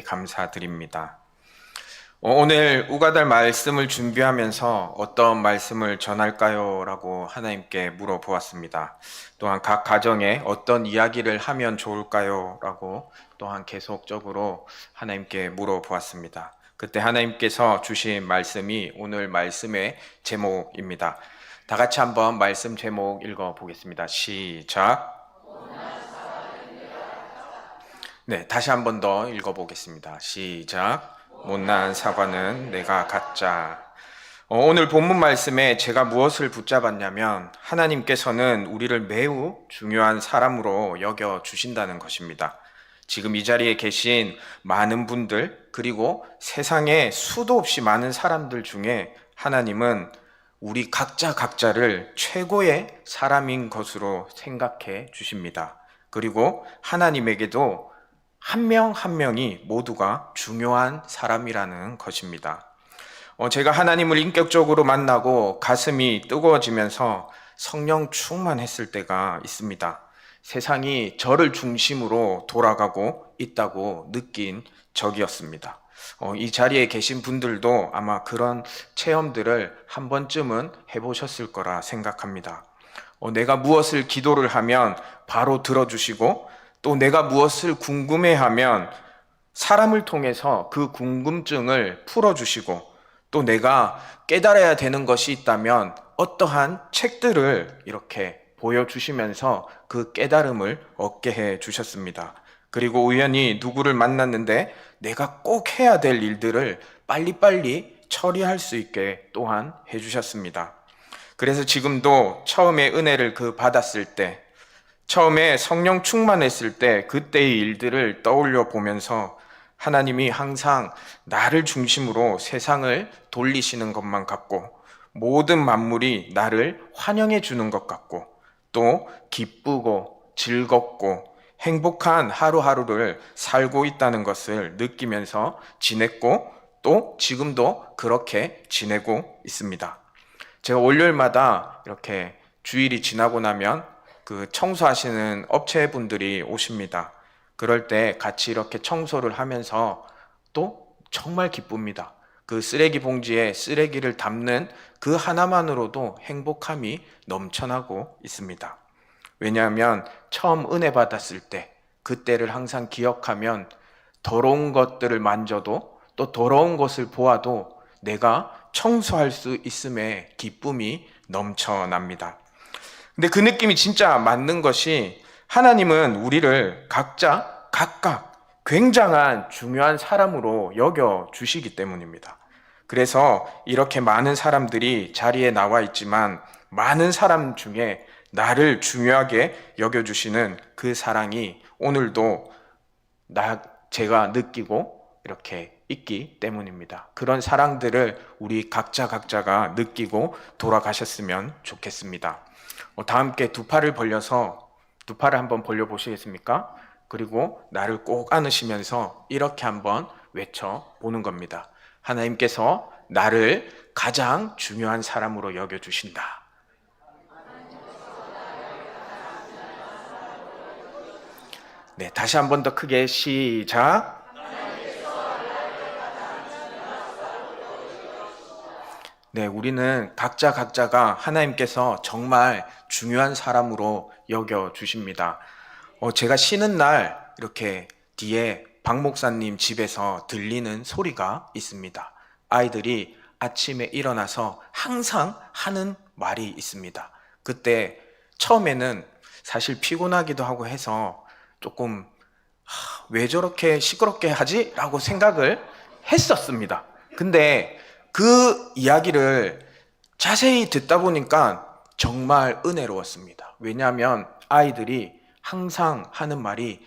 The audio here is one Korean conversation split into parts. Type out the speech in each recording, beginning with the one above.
감사드립니다. 오늘 우가달 말씀을 준비하면서 어떤 말씀을 전할까요? 라고 하나님께 물어보았습니다. 또한 각 가정에 어떤 이야기를 하면 좋을까요? 라고 또한 계속적으로 하나님께 물어보았습니다. 그때 하나님께서 주신 말씀이 오늘 말씀의 제목입니다. 다 같이 한번 말씀 제목 읽어보겠습니다. 시작. 네, 다시 한 번 더 읽어보겠습니다. 시작. 못난 사과는 내가 갖자. 오늘 본문 말씀에 제가 무엇을 붙잡았냐면 하나님께서는 우리를 매우 중요한 사람으로 여겨 주신다는 것입니다. 지금 이 자리에 계신 많은 분들, 그리고 세상에 수도 없이 많은 사람들 중에 하나님은 우리 각자를 최고의 사람인 것으로 생각해 주십니다. 그리고 하나님에게도 한 명 한 명이 모두가 중요한 사람이라는 것입니다. 제가 하나님을 인격적으로 만나고 가슴이 뜨거워지면서 성령 충만했을 때가 있습니다. 세상이 저를 중심으로 돌아가고 있다고 느낀 적이었습니다. 이 자리에 계신 분들도 아마 그런 체험들을 한 번쯤은 해보셨을 거라 생각합니다. 내가 무엇을 기도를 하면 바로 들어주시고 또 내가 무엇을 궁금해하면 사람을 통해서 그 궁금증을 풀어주시고 또 내가 깨달아야 되는 것이 있다면 어떠한 책들을 이렇게 보여주시면서 그 깨달음을 얻게 해 주셨습니다. 그리고 우연히 누구를 만났는데 내가 꼭 해야 될 일들을 빨리빨리 처리할 수 있게 또한 해 주셨습니다. 그래서 지금도 처음에 은혜를 받았을 때, 처음에 성령 충만했을 때 그때의 일들을 떠올려 보면서 하나님이 항상 나를 중심으로 세상을 돌리시는 것만 같고 모든 만물이 나를 환영해 주는 것 같고 또 기쁘고 즐겁고 행복한 하루하루를 살고 있다는 것을 느끼면서 지냈고 또 지금도 그렇게 지내고 있습니다. 제가 월요일마다 이렇게 주일이 지나고 나면 청소하시는 업체분들이 오십니다. 그럴 때 같이 이렇게 청소를 하면서 또 정말 기쁩니다. 그 쓰레기 봉지에 쓰레기를 담는 그 하나만으로도 행복함이 넘쳐나고 있습니다. 왜냐하면 처음 은혜 받았을 때 그때를 항상 기억하면 더러운 것들을 만져도 또 더러운 것을 보아도 내가 청소할 수 있음에 기쁨이 넘쳐납니다. 근데 그 느낌이 진짜 맞는 것이 하나님은 우리를 각각 굉장한 중요한 사람으로 여겨 주시기 때문입니다. 그래서 이렇게 많은 사람들이 자리에 나와 있지만 많은 사람 중에 나를 중요하게 여겨 주시는 그 사랑이 오늘도 제가 느끼고 이렇게 있기 때문입니다. 그런 사랑들을 우리 각자가 느끼고 돌아가셨으면 좋겠습니다. 다 함께 두 팔을 벌려서 두 팔을 한번 벌려 보시겠습니까? 그리고 나를 꼭 안으시면서 이렇게 한번 외쳐 보는 겁니다. 하나님께서 나를 가장 중요한 사람으로 여겨 주신다. 네, 다시 한번 더 크게 시작. 네, 우리는 각자가 하나님께서 정말 중요한 사람으로 여겨 주십니다. 제가 쉬는 날 이렇게 뒤에 박 목사님 집에서 들리는 소리가 있습니다. 아이들이 아침에 일어나서 항상 하는 말이 있습니다. 그때 처음에는 사실 피곤하기도 하고 해서 조금 왜 저렇게 시끄럽게 하지? 라고 생각을 했었습니다. 근데 그 이야기를 자세히 듣다 보니까 정말 은혜로웠습니다. 왜냐하면 아이들이 항상 하는 말이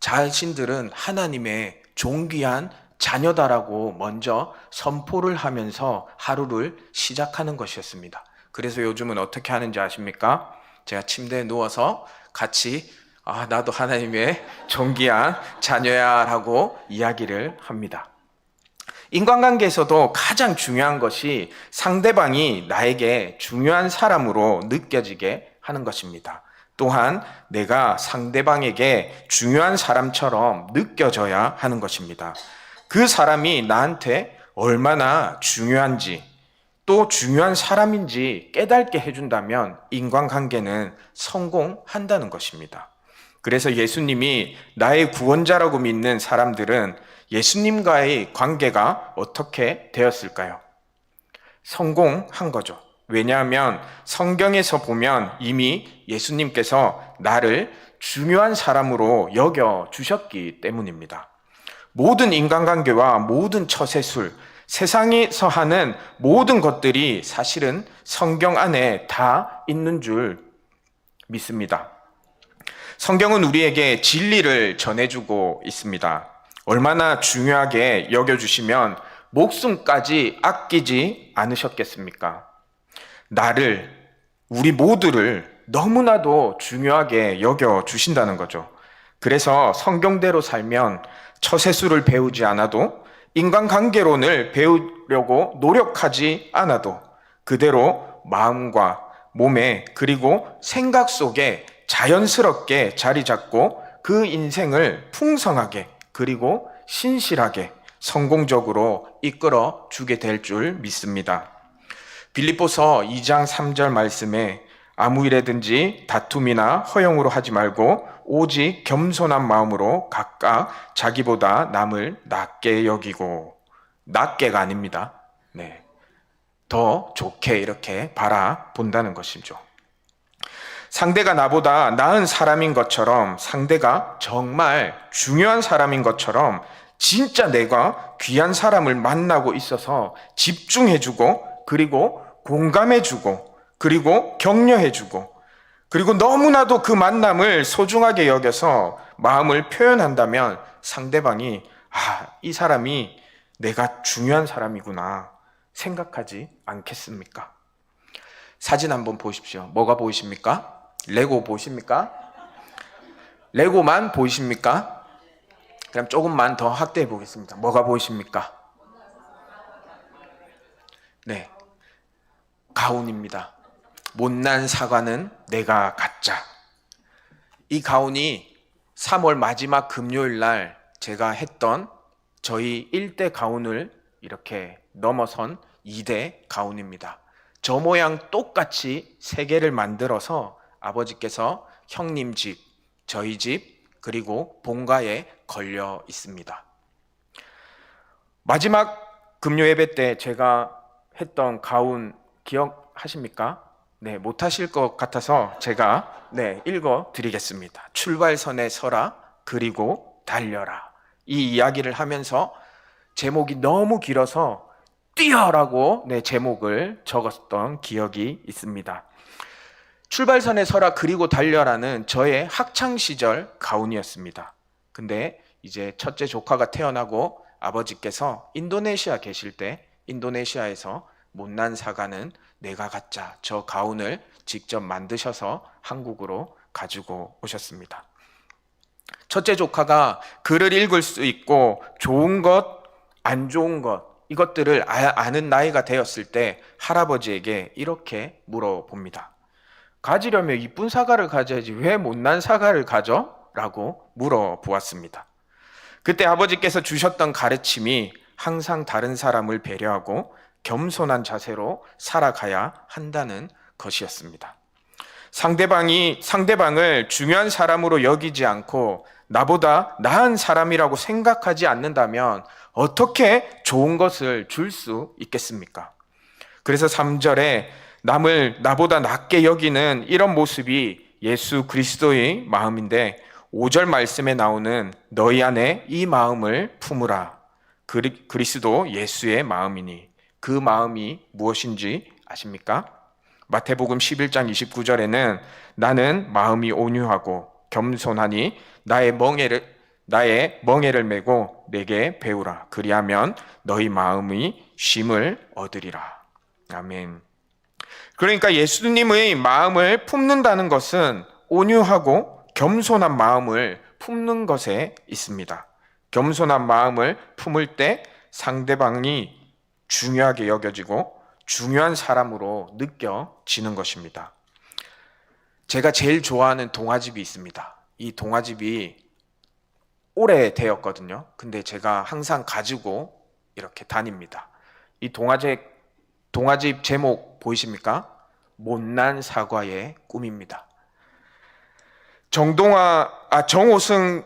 자신들은 하나님의 존귀한 자녀다라고 먼저 선포를 하면서 하루를 시작하는 것이었습니다. 그래서 요즘은 어떻게 하는지 아십니까? 제가 침대에 누워서 같이 나도 하나님의 존귀한 자녀야 라고 이야기를 합니다. 인간관계에서도 가장 중요한 것이 상대방이 나에게 중요한 사람으로 느껴지게 하는 것입니다. 또한 내가 상대방에게 중요한 사람처럼 느껴져야 하는 것입니다. 그 사람이 나한테 얼마나 중요한지 또 중요한 사람인지 깨닫게 해준다면 인간관계는 성공한다는 것입니다. 그래서 예수님이 나의 구원자라고 믿는 사람들은 예수님과의 관계가 어떻게 되었을까요? 성공한 거죠. 왜냐하면 성경에서 보면 이미 예수님께서 나를 중요한 사람으로 여겨주셨기 때문입니다. 모든 인간관계와 모든 처세술, 세상에서 하는 모든 것들이 사실은 성경 안에 다 있는 줄 믿습니다. 성경은 우리에게 진리를 전해주고 있습니다. 얼마나 중요하게 여겨주시면 목숨까지 아끼지 않으셨겠습니까? 나를, 우리 모두를 너무나도 중요하게 여겨주신다는 거죠. 그래서 성경대로 살면 처세술을 배우지 않아도 인간관계론을 배우려고 노력하지 않아도 그대로 마음과 몸에 그리고 생각 속에 자연스럽게 자리 잡고 그 인생을 풍성하게 그리고 신실하게 성공적으로 이끌어 주게 될 줄 믿습니다. 빌립보서 2장 3절 말씀에 아무 일에든지 다툼이나 허영으로 하지 말고 오직 겸손한 마음으로 각각 자기보다 남을 낮게 여기고, 낮게가 아닙니다. 네, 더 좋게 이렇게 바라본다는 것이죠. 상대가 나보다 나은 사람인 것처럼, 상대가 정말 중요한 사람인 것처럼 진짜 내가 귀한 사람을 만나고 있어서 집중해주고 그리고 공감해주고 그리고 격려해주고 그리고 너무나도 그 만남을 소중하게 여겨서 마음을 표현한다면 상대방이 이 사람이 내가 중요한 사람이구나 생각하지 않겠습니까? 사진 한번 보십시오. 뭐가 보이십니까? 레고 보십니까? 레고만 보이십니까? 그럼 조금만 더 확대해 보겠습니다. 뭐가 보이십니까? 네, 가훈입니다. 못난 사과는 내가 갖자. 이 가훈이 3월 마지막 금요일 날 제가 했던 저희 1대 가훈을 이렇게 넘어선 2대 가훈입니다. 저 모양 똑같이 3개를 만들어서 아버지께서 형님 집, 저희 집, 그리고 본가에 걸려 있습니다. 마지막 금요 예배 때 제가 했던 가훈 기억하십니까? 네, 못하실 것 같아서 제가 읽어 드리겠습니다. 출발선에 서라, 그리고 달려라. 이 이야기를 하면서 제목이 너무 길어서 뛰어라고 제목을 적었던 기억이 있습니다. 출발선에 서라 그리고 달려라는 저의 학창시절 가훈이었습니다. 근데 이제 첫째 조카가 태어나고 아버지께서 인도네시아 계실 때 인도네시아에서 못난 사과는 내가 갖자 저 가훈을 직접 만드셔서 한국으로 가지고 오셨습니다. 첫째 조카가 글을 읽을 수 있고 좋은 것, 안 좋은 것 이것들을 아는 나이가 되었을 때 할아버지에게 이렇게 물어봅니다. 가지려면 이쁜 사과를 가져야지 왜 못난 사과를 가져? 라고 물어보았습니다. 그때 아버지께서 주셨던 가르침이 항상 다른 사람을 배려하고 겸손한 자세로 살아가야 한다는 것이었습니다. 상대방을 중요한 사람으로 여기지 않고 나보다 나은 사람이라고 생각하지 않는다면 어떻게 좋은 것을 줄 수 있겠습니까? 그래서 3절에 남을 나보다 낮게 여기는 이런 모습이 예수 그리스도의 마음인데 5절 말씀에 나오는 너희 안에 이 마음을 품으라. 그리스도 예수의 마음이니 그 마음이 무엇인지 아십니까? 마태복음 11장 29절에는 나는 마음이 온유하고 겸손하니 나의 멍에를 메고 내게 배우라. 그리하면 너희 마음이 쉼을 얻으리라. 아멘. 그러니까 예수님의 마음을 품는다는 것은 온유하고 겸손한 마음을 품는 것에 있습니다. 겸손한 마음을 품을 때 상대방이 중요하게 여겨지고 중요한 사람으로 느껴지는 것입니다. 제가 제일 좋아하는 동화집이 있습니다. 이 동화집이 오래되었거든요. 근데 제가 항상 가지고 이렇게 다닙니다. 이 동화집 제목 보이십니까? 못난 사과의 꿈입니다. 정호승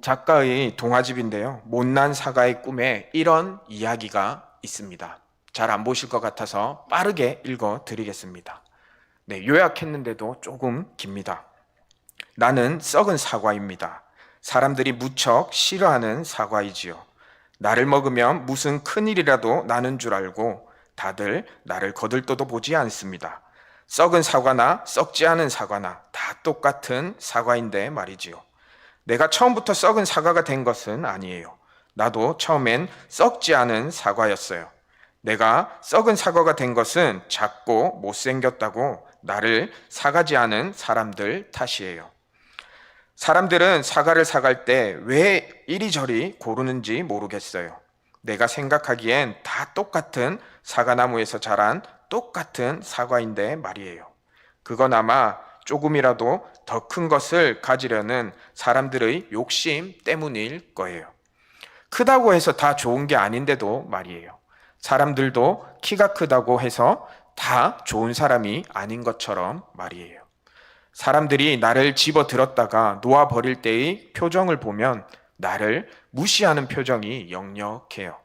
작가의 동화집인데요. 못난 사과의 꿈에 이런 이야기가 있습니다. 잘 안 보실 것 같아서 빠르게 읽어 드리겠습니다. 네, 요약했는데도 조금 깁니다. 나는 썩은 사과입니다. 사람들이 무척 싫어하는 사과이지요. 나를 먹으면 무슨 큰일이라도 나는 줄 알고 다들 나를 거들떠도 보지 않습니다. 썩은 사과나 썩지 않은 사과나 다 똑같은 사과인데 말이지요. 내가 처음부터 썩은 사과가 된 것은 아니에요. 나도 처음엔 썩지 않은 사과였어요. 내가 썩은 사과가 된 것은 작고 못생겼다고 나를 사가지 않은 사람들 탓이에요. 사람들은 사과를 사갈 때 왜 이리저리 고르는지 모르겠어요. 내가 생각하기엔 다 똑같은 사과나무에서 자란 똑같은 사과인데 말이에요. 그건 아마 조금이라도 더 큰 것을 가지려는 사람들의 욕심 때문일 거예요. 크다고 해서 다 좋은 게 아닌데도 말이에요. 사람들도 키가 크다고 해서 다 좋은 사람이 아닌 것처럼 말이에요. 사람들이 나를 집어들었다가 놓아버릴 때의 표정을 보면 나를 무시하는 표정이 역력해요.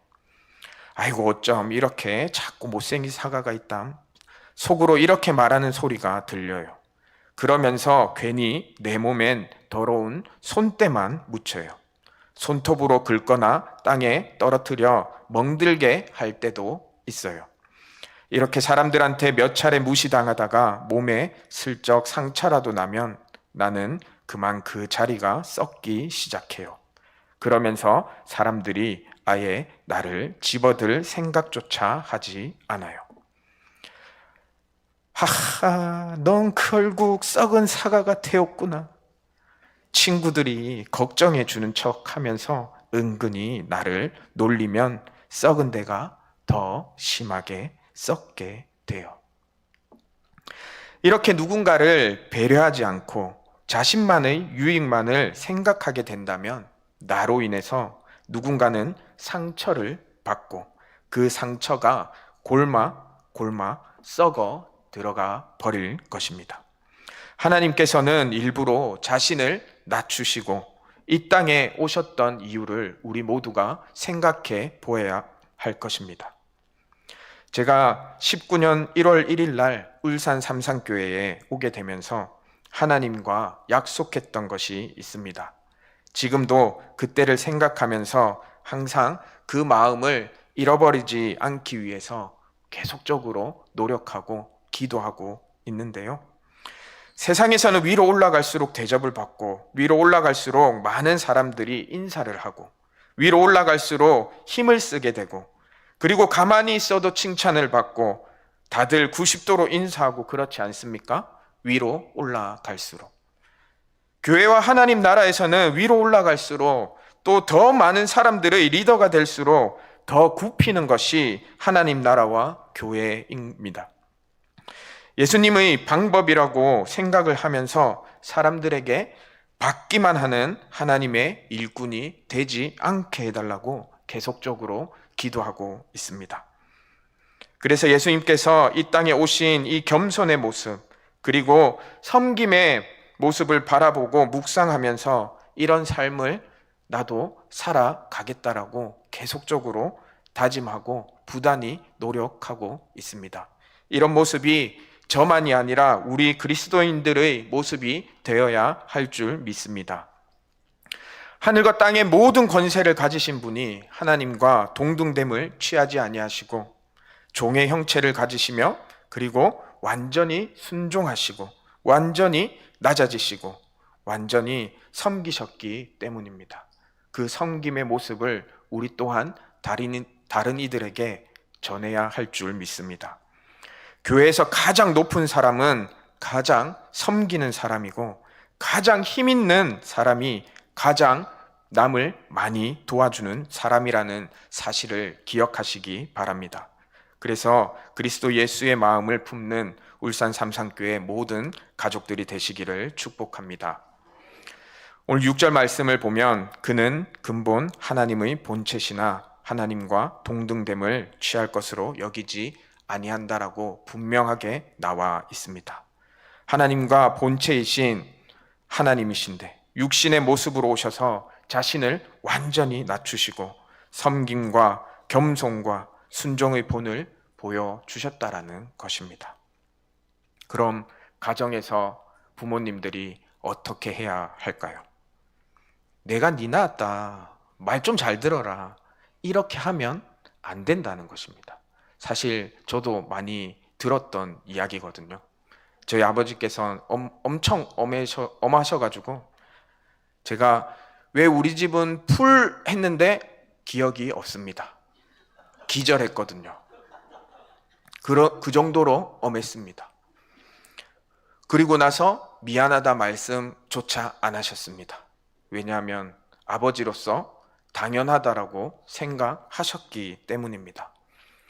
아이고 어쩜 이렇게 자꾸 못생긴 사과가 있담. 속으로 이렇게 말하는 소리가 들려요. 그러면서 괜히 내 몸엔 더러운 손때만 묻혀요. 손톱으로 긁거나 땅에 떨어뜨려 멍들게 할 때도 있어요. 이렇게 사람들한테 몇 차례 무시당하다가 몸에 슬쩍 상처라도 나면 나는 그만 그 자리가 썩기 시작해요. 그러면서 사람들이 아예 나를 집어들 생각조차 하지 않아요. 하하, 넌 결국 썩은 사과가 되었구나. 친구들이 걱정해 주는 척 하면서 은근히 나를 놀리면 썩은 데가 더 심하게 썩게 돼요. 이렇게 누군가를 배려하지 않고 자신만의 유익만을 생각하게 된다면 나로 인해서 누군가는 상처를 받고 그 상처가 골마 썩어 들어가 버릴 것입니다. 하나님께서는 일부러 자신을 낮추시고 이 땅에 오셨던 이유를 우리 모두가 생각해 보아야 할 것입니다. 제가 19년 1월 1일 날 울산 삼산교회에 오게 되면서 하나님과 약속했던 것이 있습니다. 지금도 그때를 생각하면서 항상 그 마음을 잃어버리지 않기 위해서 계속적으로 노력하고 기도하고 있는데요. 세상에서는 위로 올라갈수록 대접을 받고 위로 올라갈수록 많은 사람들이 인사를 하고 위로 올라갈수록 힘을 쓰게 되고 그리고 가만히 있어도 칭찬을 받고 다들 90도로 인사하고 그렇지 않습니까? 위로 올라갈수록. 교회와 하나님 나라에서는 위로 올라갈수록 또 더 많은 사람들의 리더가 될수록 더 굽히는 것이 하나님 나라와 교회입니다. 예수님의 방법이라고 생각을 하면서 사람들에게 받기만 하는 하나님의 일꾼이 되지 않게 해달라고 계속적으로 기도하고 있습니다. 그래서 예수님께서 이 땅에 오신 이 겸손의 모습 그리고 섬김의 모습을 바라보고 묵상하면서 이런 삶을 나도 살아가겠다라고 계속적으로 다짐하고 부단히 노력하고 있습니다. 이런 모습이 저만이 아니라 우리 그리스도인들의 모습이 되어야 할 줄 믿습니다. 하늘과 땅의 모든 권세를 가지신 분이 하나님과 동등됨을 취하지 아니하시고 종의 형체를 가지시며 그리고 완전히 순종하시고 완전히 낮아지시고 완전히 섬기셨기 때문입니다. 그 섬김의 모습을 우리 또한 다른 이들에게 전해야 할 줄 믿습니다. 교회에서 가장 높은 사람은 가장 섬기는 사람이고 가장 힘 있는 사람이 가장 남을 많이 도와주는 사람이라는 사실을 기억하시기 바랍니다. 그래서 그리스도 예수의 마음을 품는 울산 삼산교회 모든 가족들이 되시기를 축복합니다. 오늘 6절 말씀을 보면 그는 근본 하나님의 본체시나 하나님과 동등됨을 취할 것으로 여기지 아니한다라고 분명하게 나와 있습니다. 하나님과 본체이신 하나님이신데 육신의 모습으로 오셔서 자신을 완전히 낮추시고 섬김과 겸손과 순종의 본을 보여주셨다라는 것입니다. 그럼 가정에서 부모님들이 어떻게 해야 할까요? 내가 네 낳았다. 말 좀 잘 들어라. 이렇게 하면 안 된다는 것입니다. 사실 저도 많이 들었던 이야기거든요. 저희 아버지께서는 엄청 엄하셔가지고 제가 왜 우리 집은 풀 했는데 기억이 없습니다. 기절했거든요. 그 정도로 엄했습니다. 그리고 나서 미안하다 말씀조차 안 하셨습니다. 왜냐하면 아버지로서 당연하다라고 생각하셨기 때문입니다.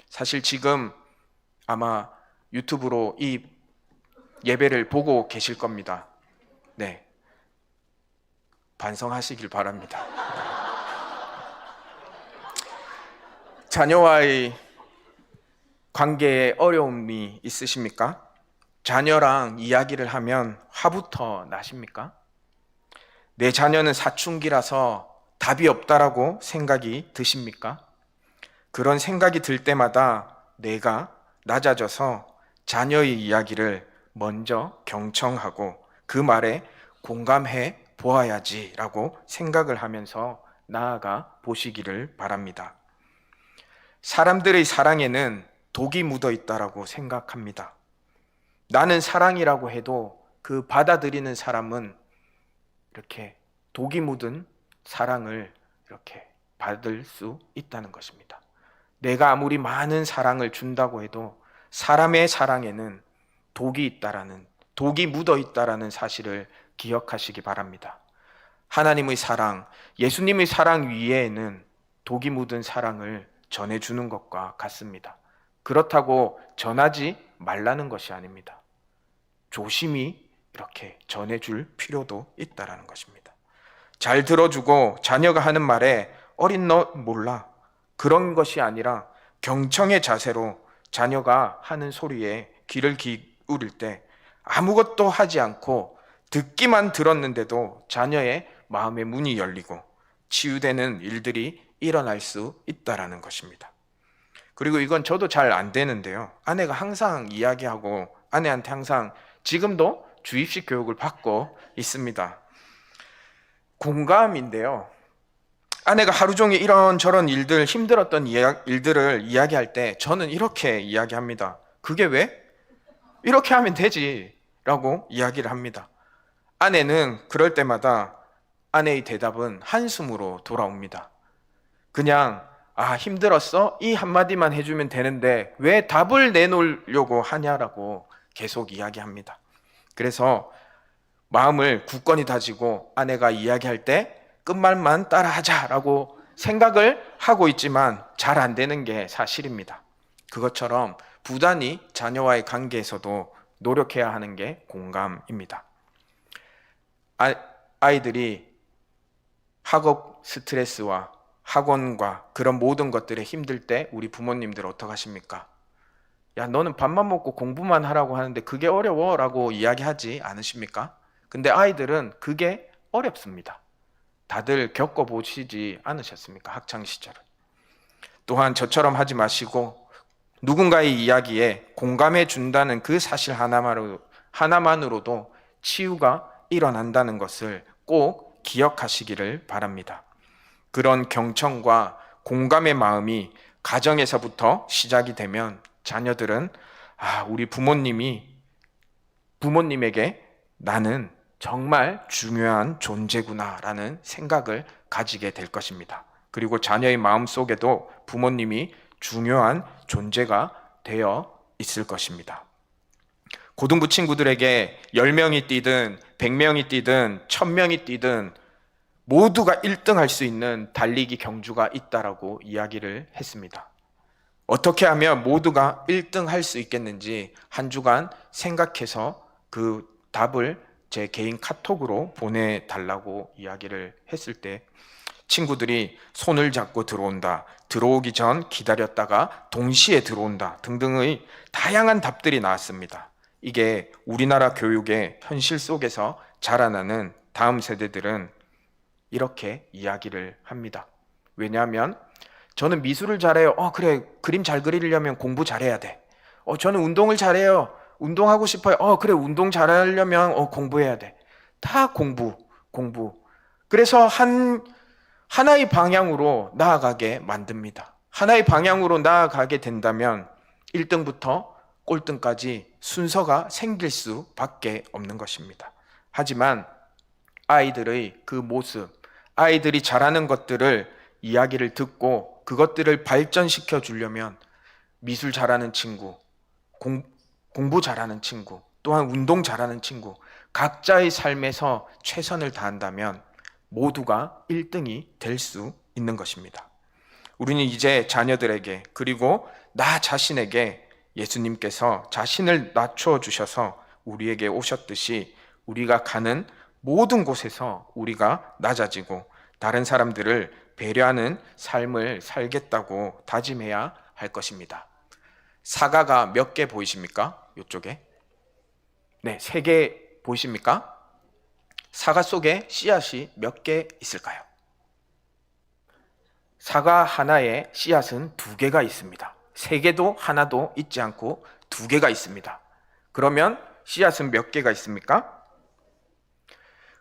사실 지금 아마 유튜브로 이 예배를 보고 계실 겁니다. 네, 반성하시길 바랍니다. 자녀와의 관계에 어려움이 있으십니까? 자녀랑 이야기를 하면 화부터 나십니까? 내 자녀는 사춘기라서 답이 없다라고 생각이 드십니까? 그런 생각이 들 때마다 내가 낮아져서 자녀의 이야기를 먼저 경청하고 그 말에 공감해 보아야지라고 생각을 하면서 나아가 보시기를 바랍니다. 사람들의 사랑에는 독이 묻어 있다라고 생각합니다. 나는 사랑이라고 해도 그 받아들이는 사람은 이렇게 독이 묻은 사랑을 이렇게 받을 수 있다는 것입니다. 내가 아무리 많은 사랑을 준다고 해도 사람의 사랑에는 독이 묻어 있다라는 사실을 기억하시기 바랍니다. 하나님의 사랑, 예수님의 사랑 위에는 독이 묻은 사랑을 전해주는 것과 같습니다. 그렇다고 전하지 말라는 것이 아닙니다. 조심히 이렇게 전해줄 필요도 있다라는 것입니다. 잘 들어주고 자녀가 하는 말에 어린 너 몰라 그런 것이 아니라 경청의 자세로 자녀가 하는 소리에 귀를 기울일 때 아무것도 하지 않고 듣기만 들었는데도 자녀의 마음의 문이 열리고 치유되는 일들이 일어날 수 있다라는 것입니다. 그리고 이건 저도 잘 안 되는데요. 아내가 항상 이야기하고 아내한테 항상 지금도 주입식 교육을 받고 있습니다. 공감인데요. 아내가 하루 종일 이런저런 일들, 힘들었던 일들을 이야기할 때 저는 이렇게 이야기합니다. 그게 왜? 이렇게 하면 되지 라고 이야기를 합니다. 아내는 그럴 때마다 아내의 대답은 한숨으로 돌아옵니다. 그냥 힘들었어? 이 한마디만 해주면 되는데 왜 답을 내놓으려고 하냐라고 계속 이야기합니다. 그래서 마음을 굳건히 다지고 아내가 이야기할 때 끝말만 따라하자라고 생각을 하고 있지만 잘 안 되는 게 사실입니다. 그것처럼 부단히 자녀와의 관계에서도 노력해야 하는 게 공감입니다. 아이들이 학업 스트레스와 학원과 그런 모든 것들에 힘들 때 우리 부모님들 어떻게 하십니까? 야, 너는 밥만 먹고 공부만 하라고 하는데 그게 어려워 라고 이야기하지 않으십니까? 근데 아이들은 그게 어렵습니다. 다들 겪어보시지 않으셨습니까? 학창시절은. 또한 저처럼 하지 마시고 누군가의 이야기에 공감해 준다는 그 사실 하나만으로도 치유가 일어난다는 것을 꼭 기억하시기를 바랍니다. 그런 경청과 공감의 마음이 가정에서부터 시작이 되면 자녀들은 우리 부모님에게 나는 정말 중요한 존재구나라는 생각을 가지게 될 것입니다. 그리고 자녀의 마음속에도 부모님이 중요한 존재가 되어 있을 것입니다. 고등부 친구들에게 10명이 뛰든 100명이 뛰든 1000명이 뛰든 모두가 1등 할 수 있는 달리기 경주가 있다라고 이야기를 했습니다. 어떻게 하면 모두가 1등 할 수 있겠는지 한 주간 생각해서 그 답을 제 개인 카톡으로 보내달라고 이야기를 했을 때 친구들이 손을 잡고 들어온다, 들어오기 전 기다렸다가 동시에 들어온다 등등의 다양한 답들이 나왔습니다. 이게 우리나라 교육의 현실 속에서 자라나는 다음 세대들은 이렇게 이야기를 합니다. 왜냐하면 저는 미술을 잘해요. 그래, 그림 잘 그리려면 공부 잘해야 돼. 저는 운동을 잘해요. 운동하고 싶어요. 그래, 운동 잘하려면 공부해야 돼. 다 공부. 그래서 하나의 방향으로 나아가게 만듭니다. 하나의 방향으로 나아가게 된다면 1등부터 꼴등까지 순서가 생길 수밖에 없는 것입니다. 하지만 아이들의 그 모습, 아이들이 잘하는 것들을 이야기를 듣고 그것들을 발전시켜 주려면 미술 잘하는 친구, 공부 잘하는 친구, 또한 운동 잘하는 친구, 각자의 삶에서 최선을 다한다면 모두가 1등이 될 수 있는 것입니다. 우리는 이제 자녀들에게 그리고 나 자신에게 예수님께서 자신을 낮춰주셔서 우리에게 오셨듯이 우리가 가는 모든 곳에서 우리가 낮아지고 다른 사람들을 배려하는 삶을 살겠다고 다짐해야 할 것입니다. 사과가 몇 개 보이십니까? 이쪽에. 네, 3개 보이십니까? 사과 속에 씨앗이 몇 개 있을까요? 사과 하나에 씨앗은 2개가 있습니다. 3개도 하나도 있지 않고 2개가 있습니다. 그러면 씨앗은 몇 개가 있습니까?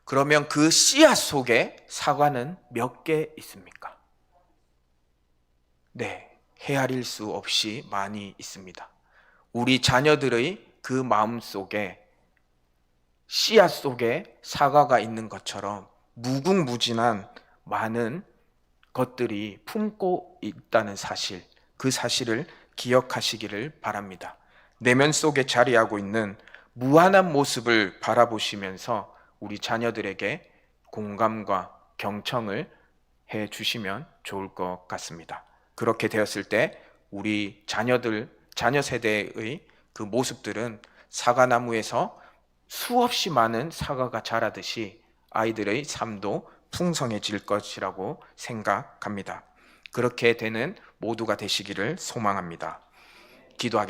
그러면 그 씨앗 속에 사과는 몇 개 있습니까? 네, 헤아릴 수 없이 많이 있습니다. 우리 자녀들의 그 마음 속에 씨앗 속에 사과가 있는 것처럼 무궁무진한 많은 것들이 품고 있다는 사실, 그 사실을 기억하시기를 바랍니다. 내면 속에 자리하고 있는 무한한 모습을 바라보시면서 우리 자녀들에게 공감과 경청을 해 주시면 좋을 것 같습니다. 그렇게 되었을 때 우리 자녀 세대의 그 모습들은 사과나무에서 수없이 많은 사과가 자라듯이 아이들의 삶도 풍성해질 것이라고 생각합니다. 그렇게 되는 모두가 되시기를 소망합니다. 기도하겠습니다.